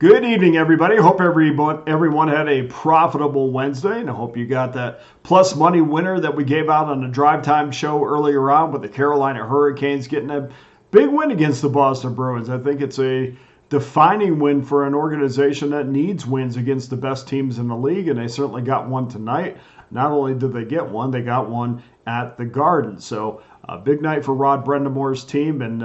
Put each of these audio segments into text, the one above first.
Good evening, everybody. Hope everyone had a profitable Wednesday, and I hope you got that plus money winner that we gave out on the drive time show earlier on with the Carolina Hurricanes getting a big win against the Boston Bruins. I think it's a defining win for an organization that needs wins against the best teams in the league, and they certainly got one tonight. Not only did they get one, they got one at the Garden. So a big night for Rod Brendamore's team, and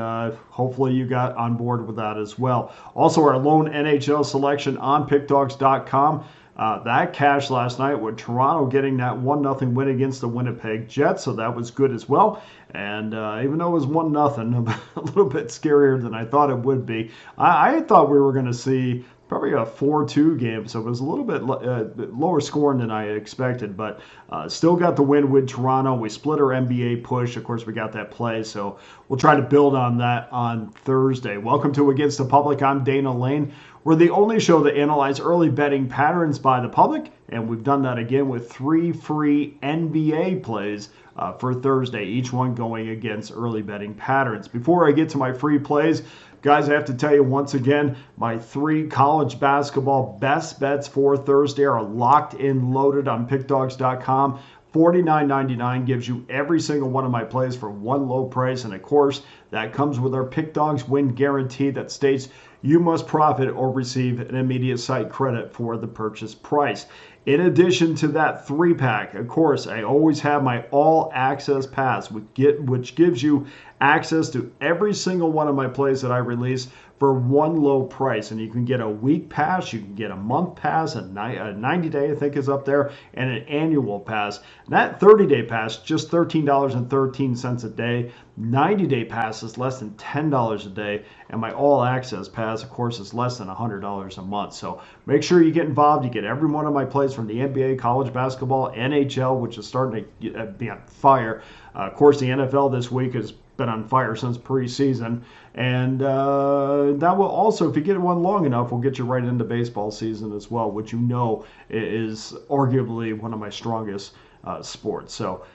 hopefully you got on board with that as well. Also, our lone NHL selection on Pickdawgz.com. That cashed last night with Toronto getting that 1-0 win against the Winnipeg Jets, so that was good as well. And even though it was 1-0, a little bit scarier than I thought it would be. I thought we were going to see probably a 4-2 game, so it was a little bit lower scoring than I expected, but still got the win with Toronto. We split our NBA push. Of course, we got that play, so we'll try to build on that on Thursday. Welcome to Against the Public. I'm Dana Lane. We're the only show that analyzes early betting patterns by the public, and we've done that again with 3 free NBA plays for Thursday, each one going against early betting patterns. Before I get to my free plays, guys, I have to tell you once again, my 3 college basketball best bets for Thursday are locked and loaded on pickdawgz.com. $49.99 gives you every single one of my plays for one low price. And of course, that comes with our Pick Dawgz win guarantee that states you must profit or receive an immediate site credit for the purchase price. In addition to that 3-pack, of course, I always have my all access pass, which gives you access to every single one of my plays that I release for one low price. And you can get a week pass, you can get a month pass, a 90-day, I think is up there, and an annual pass. And that 30-day pass, just $13.13 a day. 90-day pass is less than $10 a day, and my all access pass, of course, is less than $100 a month. So make sure you get involved. You get every one of my plays from the NBA, college basketball, NHL, which is starting to be on fire. Of course, the NFL this week has been on fire since preseason, and that will also, if you get one long enough, will get you right into baseball season as well, which is arguably one of my strongest sports. So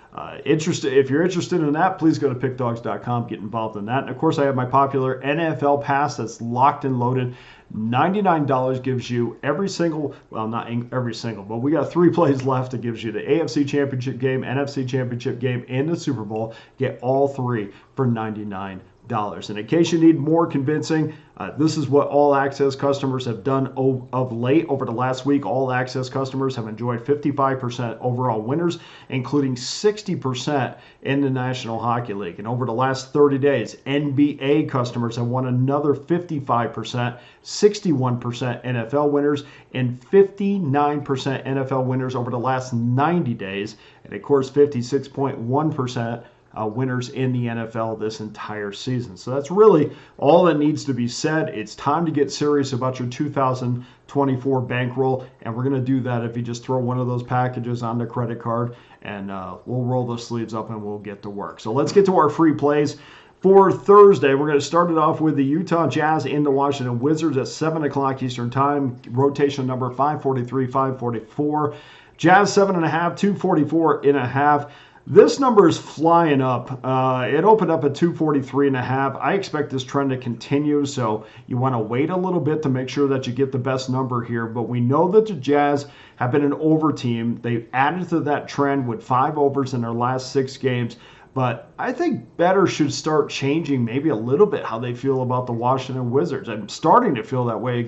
if you're interested in that, please go to pickdawgz.com, get involved in that. And of course, I have my popular NFL pass that's locked and loaded. $99 gives you every single, well, not every single, but we got 3 plays left. It gives you the AFC Championship game, NFC Championship game, and the Super Bowl. Get all 3 for $99. And in case you need more convincing, this is what all access customers have done of late. Over the last week, all access customers have enjoyed 55% overall winners, including 60% in the National Hockey League. And over the last 30 days, NBA customers have won another 55%, 61% NFL winners, and 59% NFL winners over the last 90 days. And of course, 56.1% winners in the NFL this entire season. So that's really all that needs to be said. It's time to get serious about your 2024 bankroll, and we're going to do that if you just throw one of those packages on the credit card, and we'll roll the sleeves up and we'll get to work. So let's get to our free plays. For Thursday, we're going to start it off with the Utah Jazz in the Washington Wizards at 7 o'clock Eastern Time. Rotation number 543, 544. Jazz 7.5, 244.5. This number is flying up. It opened up at 243.5. I expect this trend to continue, so you want to wait a little bit to make sure that you get the best number here. But we know that the Jazz have been an over team. They've added to that trend with 5 overs in their last 6 games. But I think bettors should start changing maybe a little bit how they feel about the Washington Wizards. I'm starting to feel that way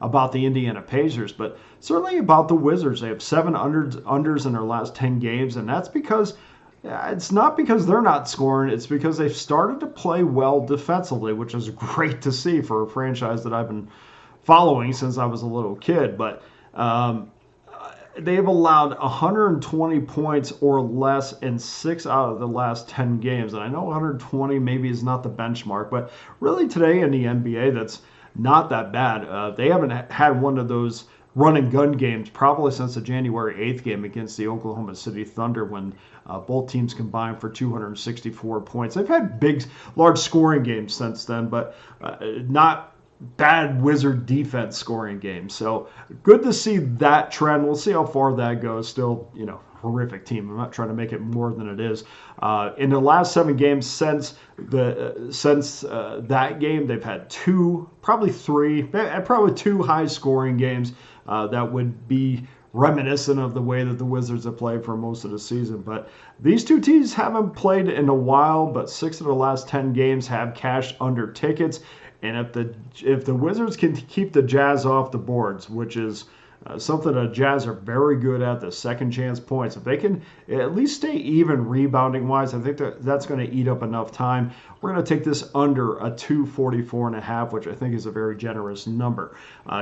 about the Indiana Pacers, but certainly about the Wizards. They have 7 unders in their last 10 games, and that's because it's not because they're not scoring. It's because they've started to play well defensively, which is great to see for a franchise that I've been following since I was a little kid. But they've allowed 120 points or less in 6 out of the last 10 games. And I know 120 maybe is not the benchmark, but really today in the NBA, that's not that bad. They haven't had one of those run and gun games probably since the January 8th game against the Oklahoma City Thunder when both teams combined for 264 points. They've had large scoring games since then, but not bad Wizard defense scoring games. So good to see that trend. We'll see how far that goes. Still, horrific team. I'm not trying to make it more than it is. In the last 7 games since that game, they've had 2, probably 3, probably 2 high-scoring games that would be reminiscent of the way that the Wizards have played for most of the season. But these two teams haven't played in a while, but 6 of the last 10 games have cashed under tickets. And if the Wizards can keep the Jazz off the boards, which is something the Jazz are very good at, the second chance points. If they can at least stay even rebounding wise, I think that's going to eat up enough time. We're going to take this under a 244.5, which I think is a very generous number.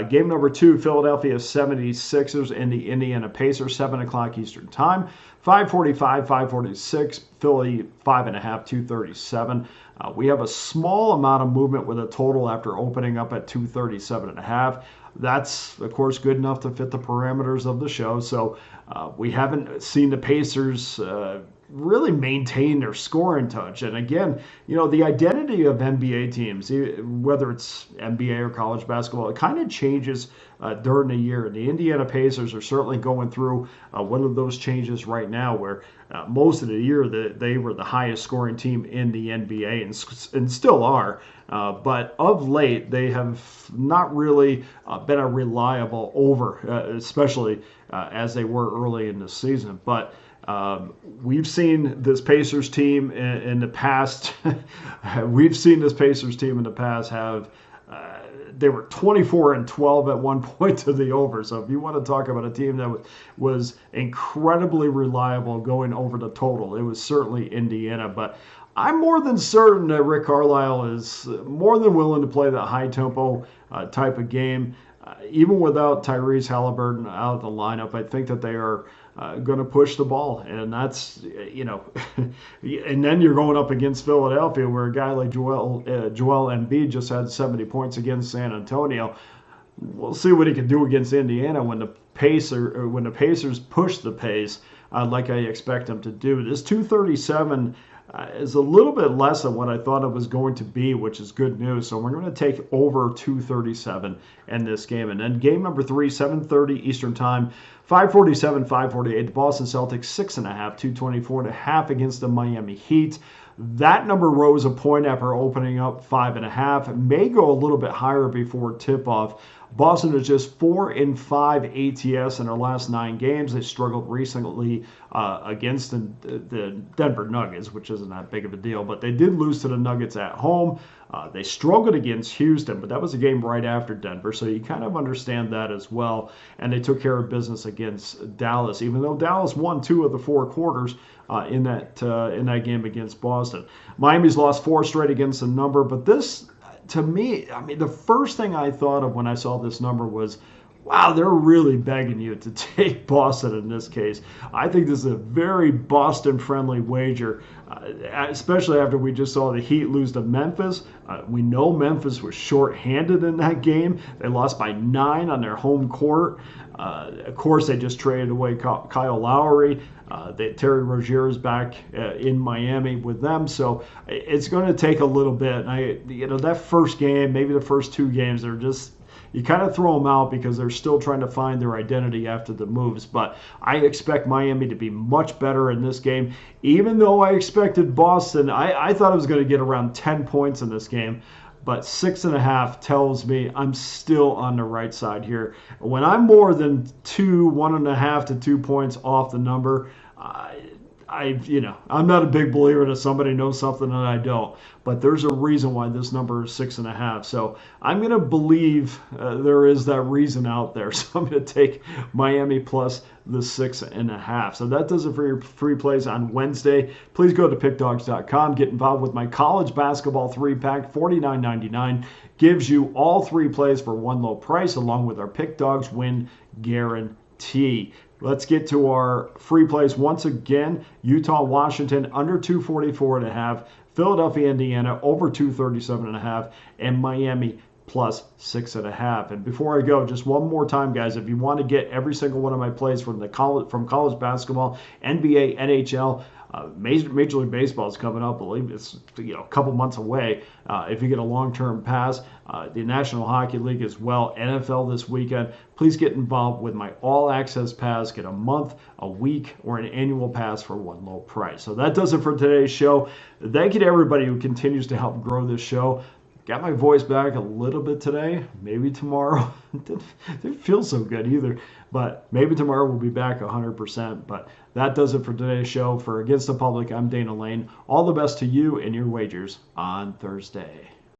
Game number 2, Philadelphia 76ers and the Indiana Pacers, 7 o'clock Eastern Time. 545, 546, Philly 5.5, 237. We have a small amount of movement with a total after opening up at 237.5. That's, of course, good enough to fit the parameters of the show. So we haven't seen the Pacers really maintain their scoring touch. And again, the identity of NBA teams, whether it's NBA or college basketball, it kind of changes during the year. And the Indiana Pacers are certainly going through one of those changes right now where most of the year they were the highest scoring team in the NBA and still are. But of late, they have not really been a reliable especially as they were early in the season. But we've seen this Pacers team in the past. We've seen this Pacers team in the past have. They were 24-12 at one point to the over. So if you want to talk about a team that was incredibly reliable going over the total, it was certainly Indiana. But I'm more than certain that Rick Carlisle is more than willing to play that high-tempo type of game. Even without Tyrese Halliburton out of the lineup, I think that they are going to push the ball. And that's, and then you're going up against Philadelphia where a guy like Joel Embiid just had 70 points against San Antonio. We'll see what he can do against Indiana when the Pacers push the pace like I expect them to do. This 237 is a little bit less than what I thought it was going to be, which is good news. So we're going to take over 237 in this game. And then game number 3, 7:30 Eastern Time, 547, 548. The Boston Celtics 6.5, 224.5 against the Miami Heat. That number rose a point after opening up 5.5. It may go a little bit higher before tip-off. Boston is just 4-5 ATS in their last 9 games. They struggled recently against the Denver Nuggets, which isn't that big of a deal, but they did lose to the Nuggets at home. They struggled against Houston, but that was a game right after Denver, so you kind of understand that as well. And they took care of business against Dallas, even though Dallas won 2 of the 4 quarters in that game against Boston. Miami's lost 4 straight against the number, but this, to me, I mean, the first thing I thought of when I saw this number was, wow, they're really begging you to take Boston in this case. I think this is a very Boston-friendly wager, especially after we just saw the Heat lose to Memphis. We know Memphis was shorthanded in that game. They lost by 9 on their home court. Of course, they just traded away Kyle Lowry. Terry Rozier is back in Miami with them, so it's going to take a little bit. And that first game, maybe the first 2 games, they're just, you kind of throw them out because they're still trying to find their identity after the moves. But I expect Miami to be much better in this game. Even though I expected Boston, I thought I was going to get around 10 points in this game. But 6.5 tells me I'm still on the right side here. When I'm more than 1.5 to 2 points off the number, I'm not a big believer that somebody knows something that I don't. But there's a reason why this number is 6.5. So I'm going to believe there is that reason out there. So I'm going to take Miami plus the 6.5. So that does it for your free plays on Wednesday. Please go to pickdawgz.com. Get involved with my college basketball 3-pack, $49.99. Gives you all 3 plays for one low price, along with our Pick Dawgz win guarantee. Let's get to our free plays once again. Utah, Washington, under 244.5. Philadelphia, Indiana, over 237.5. And Miami, plus 6.5. And before I go, just one more time, guys, if you want to get every single one of my plays from college basketball, NBA, NHL, Major League Baseball is coming up. I believe it's a couple months away. If you get a long-term pass, the National Hockey League as well, NFL this weekend. Please get involved with my all-access pass. Get a month, a week, or an annual pass for one low price. So that does it for today's show. Thank you to everybody who continues to help grow this show. Got my voice back a little bit today. Maybe tomorrow. Didn't feel so good either. But maybe tomorrow we'll be back 100%. But that does it for today's show. For Against the Public, I'm Dana Lane. All the best to you and your wagers on Thursday.